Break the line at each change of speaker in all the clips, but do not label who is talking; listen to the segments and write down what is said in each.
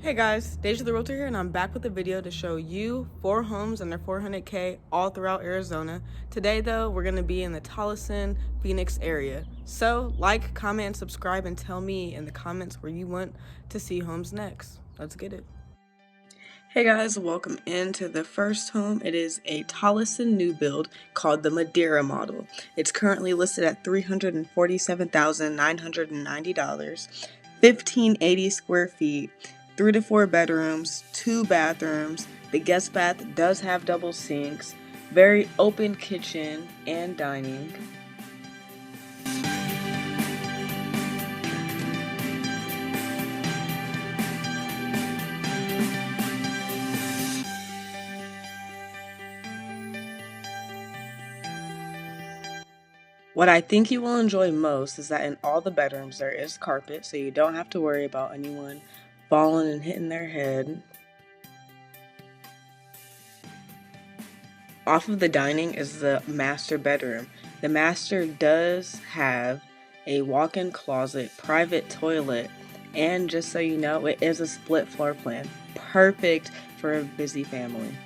Hey guys, Deja the Realtor here, and I'm back with a video to show you 4 homes under $400K all throughout Arizona. Today though, we're going to be in the Tolleson, Phoenix area. So like, comment, and subscribe, and tell me in the comments where you want to see homes next. Let's get it. Hey guys, welcome into the first home. It is a Tolleson new build called the Madeira model. It's currently listed at $347,990, 1,580 square feet, 3 to 4 bedrooms, 2 bathrooms. The guest bath does have double sinks, very open kitchen and dining. What I think you will enjoy most is that in all the bedrooms there is carpet, so you don't have to worry about anyone falling and hitting their head. Off of the dining is the master bedroom. The master does have a walk-in closet, private toilet, and just so you know, it is a split floor plan. Perfect for a busy family.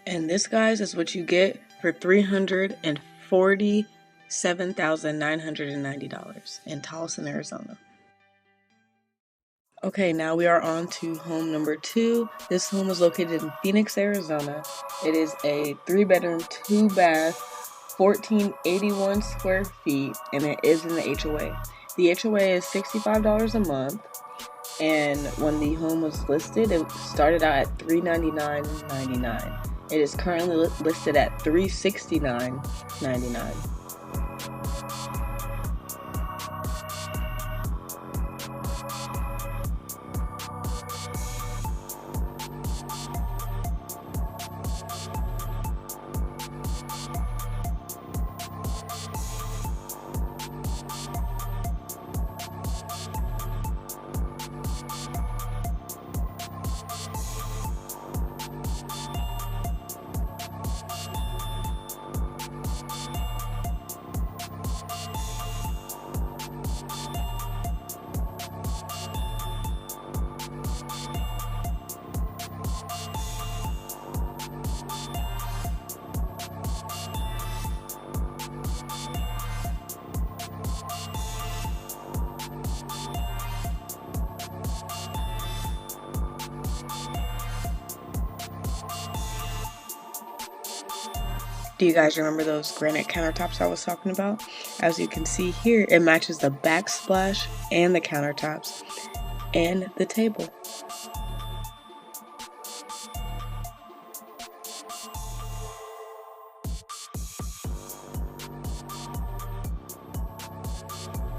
And this, guys, is what you get for $347,990 in Tolleson, Arizona. Okay, now we are on to home number 2. This home is located in Phoenix, Arizona. It is a 3-bedroom, 2-bath, 1,481 square feet, and it is in the HOA. The HOA is $65 a month, and when the home was listed, it started out at $399.99. It is currently listed at $369.99. Do you guys remember those granite countertops I was talking about? As you can see here, it matches the backsplash and the countertops and the table.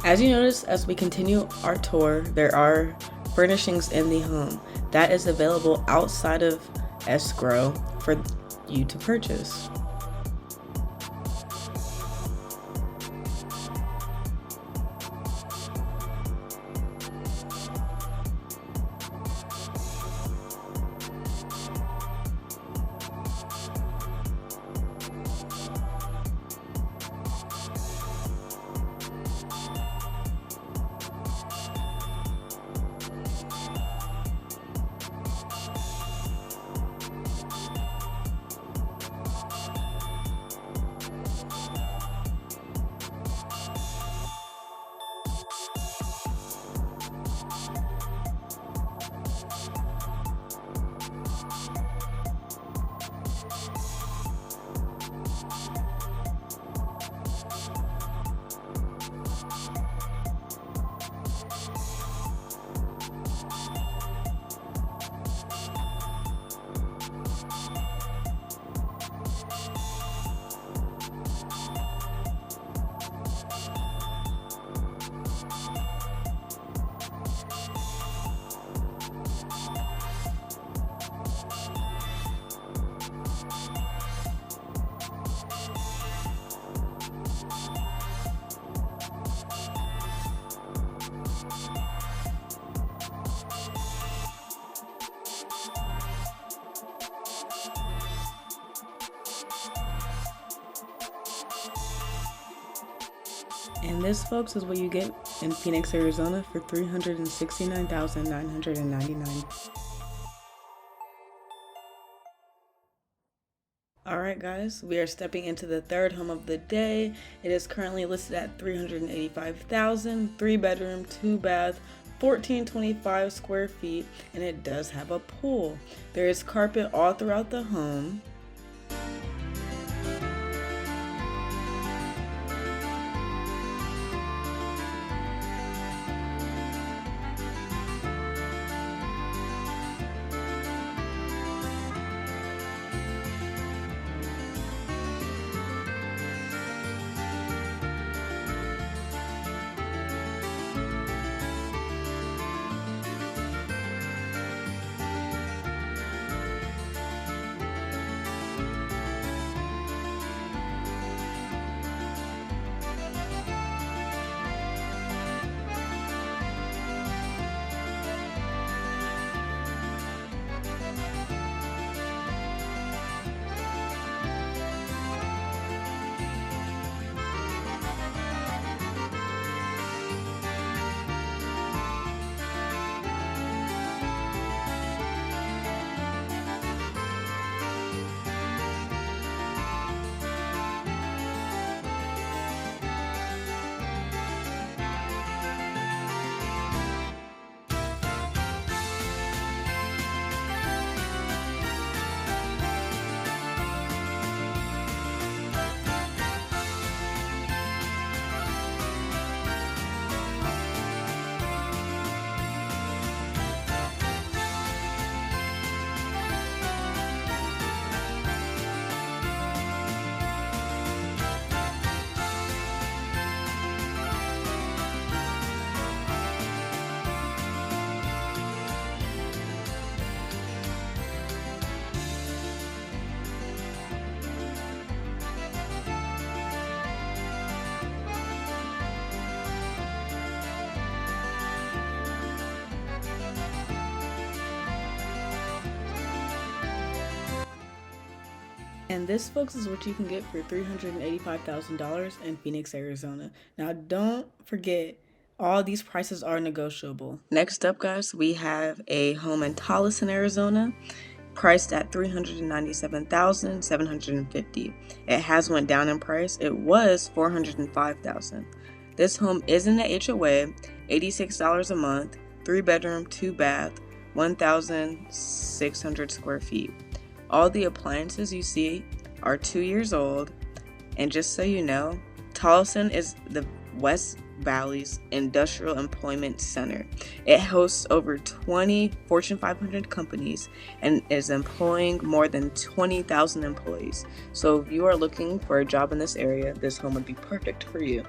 As you notice, as we continue our tour, there are furnishings in the home that is available outside of Escrow for you to purchase. And this, folks, is what you get in Phoenix, Arizona for $369,999. Alright guys, we are stepping into the third home of the day. It is currently listed at $385,000, 3-bedroom, 2-bath, 1425 square feet, and it does have a pool. There is carpet all throughout the home. And this, folks, is what you can get for $385,000 in Phoenix, Arizona. Now, don't forget, all these prices are negotiable. Next up, guys, we have a home in Tolleson, Arizona, priced at $397,750. It has went down in price. It was $405,000. This home is in the HOA, $86 a month, 3-bedroom, 2-bath, 1,600 square feet. All the appliances you see are 2 years old, and just so you know, Tolleson is the West Valley's industrial employment center. It hosts over 20 Fortune 500 companies and is employing more than 20,000 employees. So if you are looking for a job in this area, this home would be perfect for you.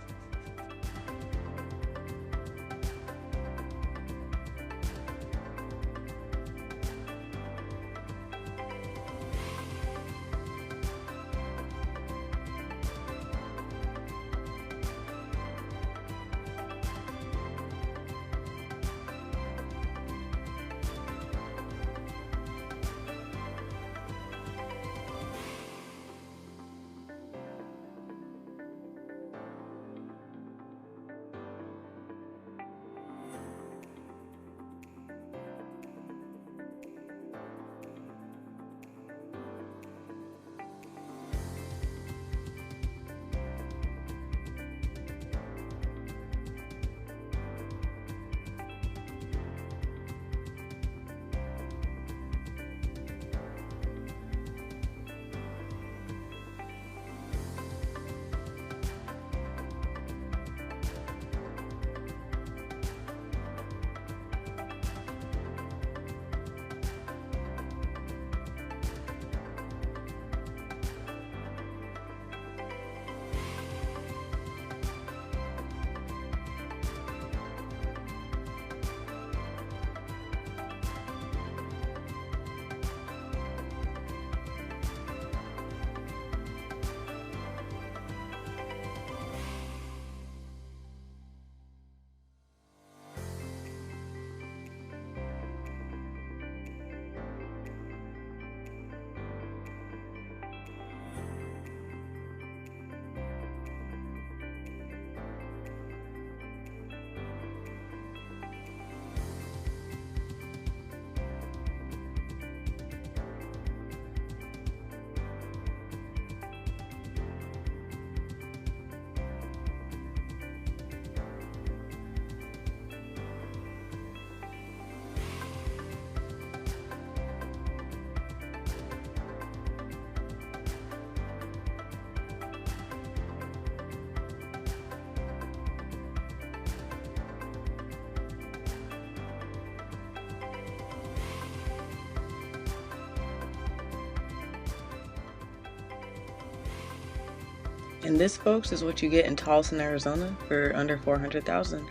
And this, folks, is what you get in Tolleson, Arizona for under $400,000.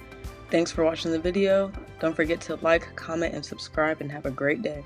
Thanks for watching the video. Don't forget to like, comment, and subscribe, and have a great day.